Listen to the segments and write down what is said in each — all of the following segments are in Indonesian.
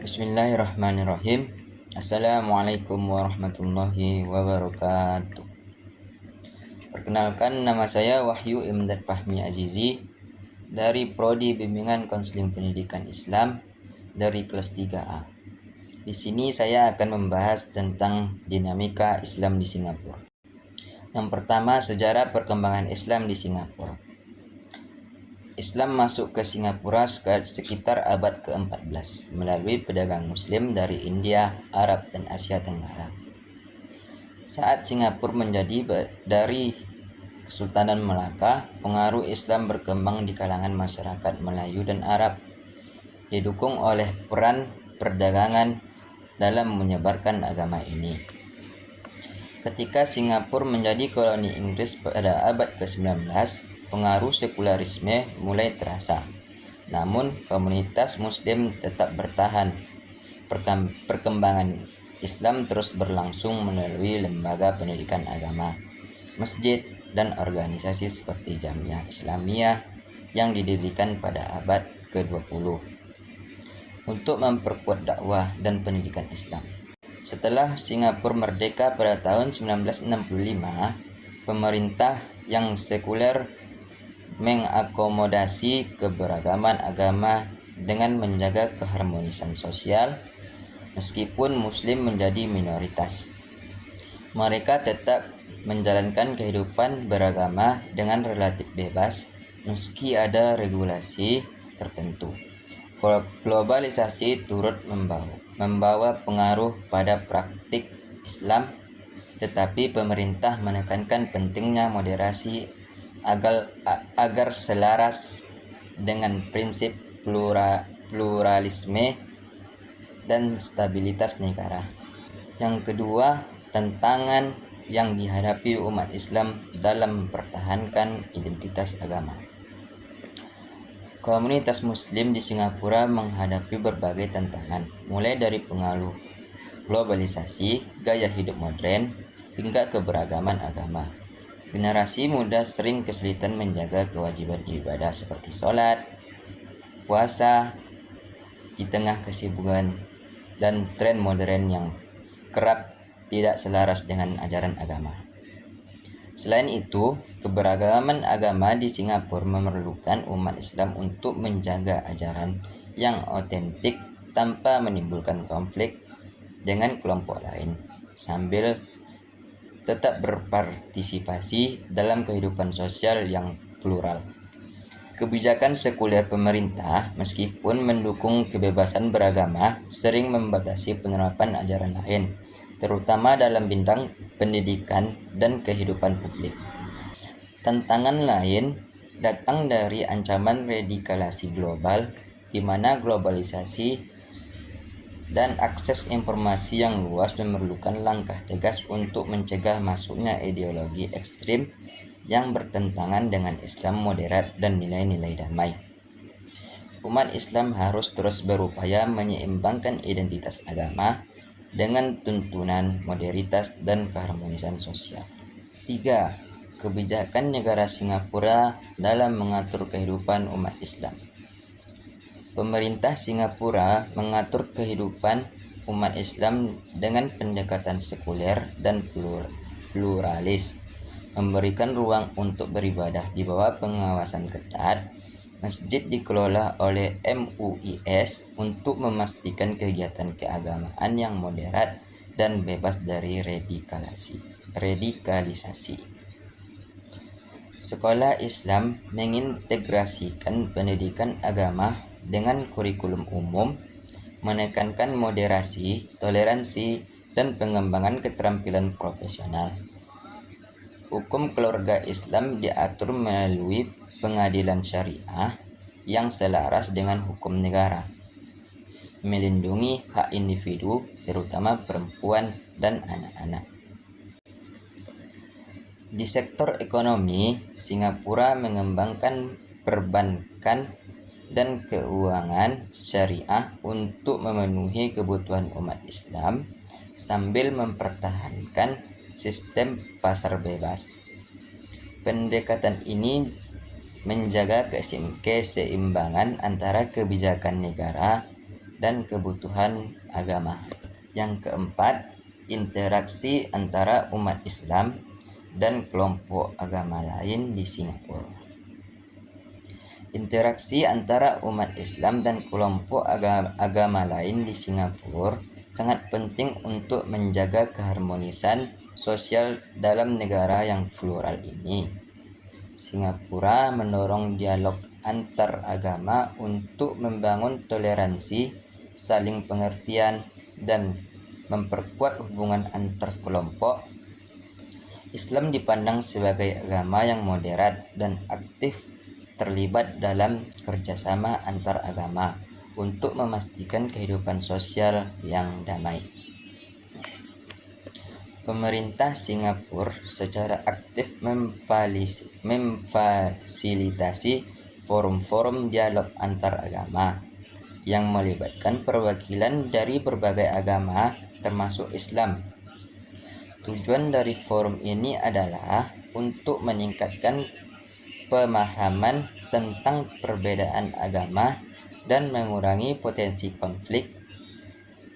Bismillahirrahmanirrahim. Assalamualaikum warahmatullahi wabarakatuh. Perkenalkan, nama saya Wahyu Imdad Fahmi Azizi dari Prodi Bimbingan Konseling Pendidikan Islam dari kelas 3A. Di sini saya akan membahas tentang dinamika Islam di Singapura. Yang pertama, sejarah perkembangan Islam di Singapura. Islam masuk ke Singapura sekitar abad ke-14 melalui pedagang Muslim dari India, Arab, dan Asia Tenggara. Saat Singapura menjadi dari Kesultanan Melaka, pengaruh Islam berkembang di kalangan masyarakat Melayu dan Arab, didukung oleh peran perdagangan dalam menyebarkan agama ini. Ketika Singapura menjadi koloni Inggris pada abad ke-19, pengaruh sekularisme mulai terasa. Namun, komunitas Muslim tetap bertahan. Perkembangan Islam terus berlangsung melalui lembaga pendidikan agama, masjid, dan organisasi seperti Jamiah Islamiyah yang didirikan pada abad ke-20 untuk memperkuat dakwah dan pendidikan Islam. Setelah Singapura merdeka pada tahun 1965, pemerintah yang sekuler mengakomodasi keberagaman agama dengan menjaga keharmonisan sosial, meskipun Muslim menjadi minoritas. Mereka tetap menjalankan kehidupan beragama dengan relatif bebas, meski ada regulasi tertentu. Globalisasi turut membawa pengaruh pada praktik Islam, tetapi pemerintah menekankan pentingnya moderasi agar selaras dengan prinsip pluralisme dan stabilitas negara. Yang kedua, tantangan yang dihadapi umat Islam dalam mempertahankan identitas agama. Komunitas Muslim di Singapura menghadapi berbagai tantangan, mulai dari pengaruh globalisasi, gaya hidup modern, hingga keberagaman agama. Generasi muda sering kesulitan menjaga kewajiban ibadah seperti sholat, puasa, di tengah kesibukan dan tren modern yang kerap tidak selaras dengan ajaran agama. Selain itu, keberagaman agama di Singapura memerlukan umat Islam untuk menjaga ajaran yang otentik tanpa menimbulkan konflik dengan kelompok lain, sambil tetap berpartisipasi dalam kehidupan sosial yang plural. Kebijakan sekuler pemerintah, meskipun mendukung kebebasan beragama, sering membatasi penerapan ajaran lain, terutama dalam bidang pendidikan dan kehidupan publik. Tantangan lain datang dari ancaman radikalisasi global, di mana globalisasi dan akses informasi yang luas memerlukan langkah tegas untuk mencegah masuknya ideologi ekstrim yang bertentangan dengan Islam moderat dan nilai-nilai damai. Umat Islam harus terus berupaya menyeimbangkan identitas agama dengan tuntunan moderitas dan keharmonisan sosial. 3. Kebijakan negara Singapura dalam mengatur kehidupan umat Islam. Pemerintah Singapura mengatur kehidupan umat Islam dengan pendekatan sekuler dan pluralis, memberikan ruang untuk beribadah di bawah pengawasan ketat. Masjid dikelola oleh MUIS untuk memastikan kegiatan keagamaan yang moderat dan bebas dari radikalisasi. Sekolah Islam mengintegrasikan pendidikan agama dengan kurikulum umum, menekankan moderasi, toleransi, dan pengembangan keterampilan profesional. Hukum keluarga Islam diatur melalui pengadilan syariah yang selaras dengan hukum negara, melindungi hak individu, terutama perempuan dan anak-anak. Di sektor ekonomi, Singapura mengembangkan perbankan dan keuangan syariah untuk memenuhi kebutuhan umat Islam sambil mempertahankan sistem pasar bebas. Pendekatan ini menjaga keseimbangan antara kebijakan negara dan kebutuhan agama. Yang keempat, interaksi antara umat Islam dan kelompok agama lain di Singapura. Interaksi antara umat Islam dan kelompok agama lain di Singapura sangat penting untuk menjaga keharmonisan sosial dalam negara yang plural ini. Singapura mendorong dialog antar agama untuk membangun toleransi, saling pengertian, dan memperkuat hubungan antar kelompok. Islam dipandang sebagai agama yang moderat dan aktif terlibat dalam kerjasama antar agama untuk memastikan kehidupan sosial yang damai. Pemerintah Singapura secara aktif memfasilitasi forum-forum dialog antar agama yang melibatkan perwakilan dari berbagai agama termasuk Islam. Tujuan dari forum ini adalah untuk meningkatkan pemahaman tentang perbedaan agama dan mengurangi potensi konflik.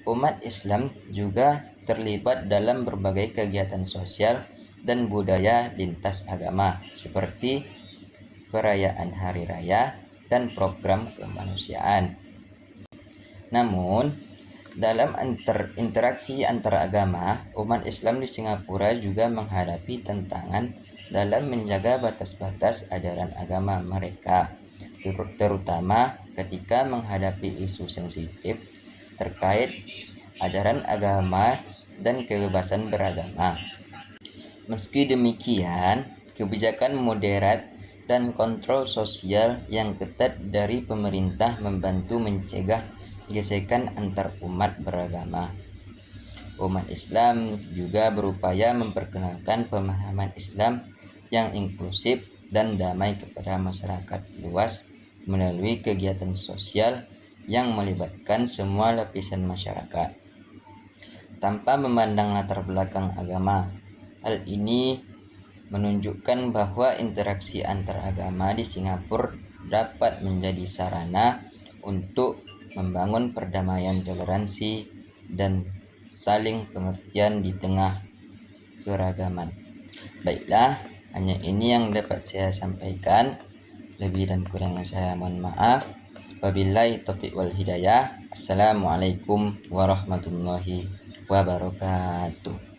Umat Islam juga terlibat dalam berbagai kegiatan sosial dan budaya lintas agama seperti perayaan hari raya dan program kemanusiaan. Namun, dalam interaksi antar agama, umat Islam di Singapura juga menghadapi tantangan dalam menjaga batas-batas ajaran agama mereka, terutama ketika menghadapi isu sensitif terkait ajaran agama dan kebebasan beragama. Meski demikian, kebijakan moderat dan kontrol sosial yang ketat dari pemerintah membantu mencegah gesekan antar umat beragama. Umat Islam juga berupaya memperkenalkan pemahaman Islam yang inklusif dan damai kepada masyarakat luas melalui kegiatan sosial yang melibatkan semua lapisan masyarakat tanpa memandang latar belakang agama. Hal ini menunjukkan bahwa interaksi antar agama di Singapura dapat menjadi sarana untuk membangun perdamaian, toleransi, dan saling pengertian di tengah keragaman. Baiklah, hanya ini yang dapat saya sampaikan. Lebih dan kurangnya saya mohon maaf. Wabillahi taufiq wal hidayah. Assalamualaikum warahmatullahi wabarakatuh.